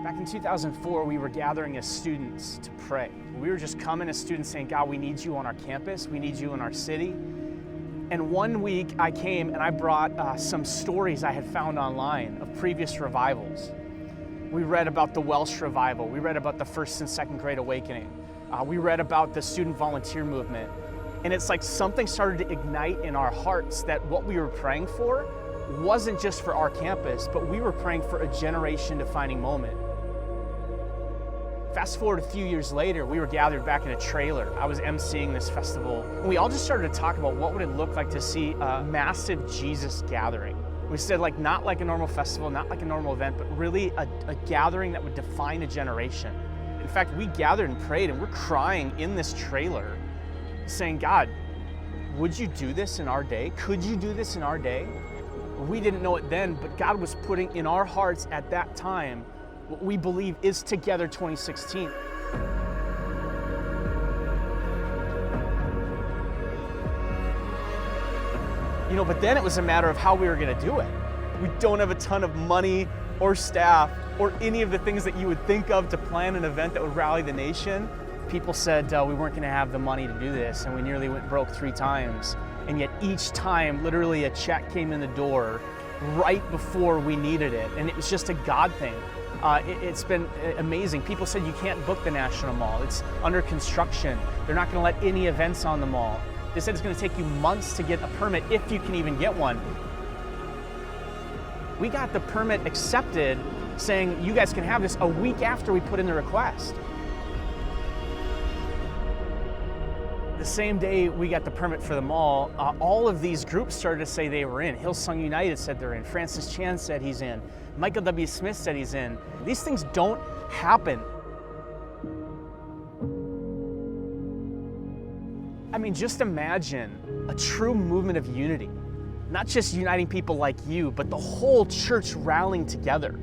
Back in 2004, we were gathering as students to pray. We were just coming as students saying, God, we need you on our campus. We need you in our city. And one week I came and I brought some stories I had found online of previous revivals. We read about the Welsh revival. We read about the first and second Great Awakening. We read about the student volunteer movement. And it's like something started to ignite in our hearts that what we were praying for wasn't just for our campus, but we were praying for a generation-defining moment. Fast forward a few years later, we were gathered back in a trailer. I was emceeing this festival, and we all just started to talk about what would it look like to see a massive Jesus gathering. We said not like a normal festival, not like a normal event, but really a gathering that would define a generation. In fact, we gathered and prayed, and we're crying in this trailer, saying, God, would you do this in our day? Could you do this in our day? We didn't know it then, but God was putting in our hearts at that time what we believe is Together 2016. But then it was a matter of how we were going to do it. We don't have a ton of money or staff or any of the things that you would think of to plan an event that would rally the nation. People said we weren't going to have the money to do this, and we nearly went broke 3 times. And yet each time, literally a check came in the door right before we needed it. And it was just a God thing. It's been amazing. People said you can't book the National Mall. It's under construction. They're not going to let any events on the mall. They said it's going to take you months to get a permit, if you can even get one. We got the permit accepted, saying you guys can have this a week after we put in the request. The same day we got the permit for the mall, all of these groups started to say they were in. Hillsong United said they're in. Francis Chan said he's in. Michael W. Smith said he's in. These things don't happen. I mean, just imagine a true movement of unity. Not just uniting people like you, but the whole church rallying together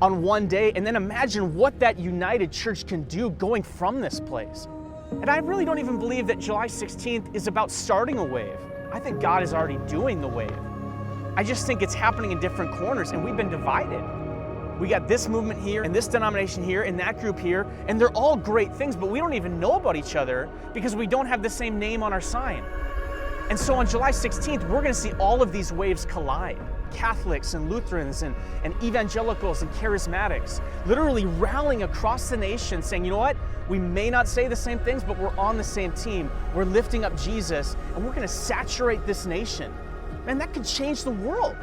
on one day. And then imagine what that united church can do going from this place. And I really don't even believe that July 16th is about starting a wave. I think God is already doing the wave. I just think it's happening in different corners, and we've been divided. We got this movement here, and this denomination here, and that group here, and they're all great things, but we don't even know about each other because we don't have the same name on our sign. And so on July 16th, we're going to see all of these waves collide. Catholics and Lutherans and evangelicals and charismatics literally rallying across the nation saying, you know what? We may not say the same things, but we're on the same team. We're lifting up Jesus, and we're going to saturate this nation. Man, that could change the world.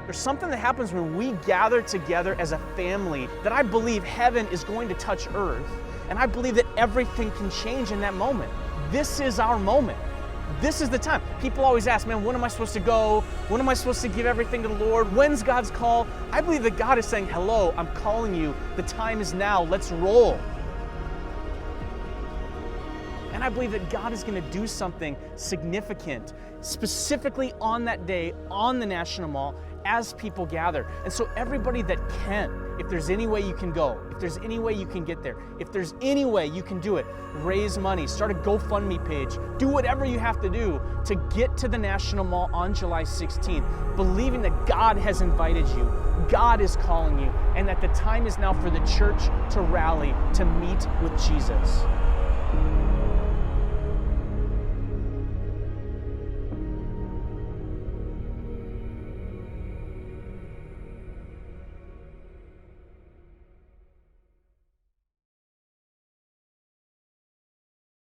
There's something that happens when we gather together as a family that I believe heaven is going to touch earth, and I believe that everything can change in that moment. This is our moment. This is the time. People always ask, man, when am I supposed to go? When am I supposed to give everything to the Lord? When's God's call? I believe that God is saying, hello, I'm calling you. The time is now. Let's roll. And I believe that God is going to do something significant, specifically on that day, on the National Mall, as people gather. And so everybody that can, if there's any way you can go, if there's any way you can get there, if there's any way you can do it, raise money, start a GoFundMe page, do whatever you have to do to get to the National Mall on July 16th, believing that God has invited you, God is calling you, and that the time is now for the church to rally, to meet with Jesus.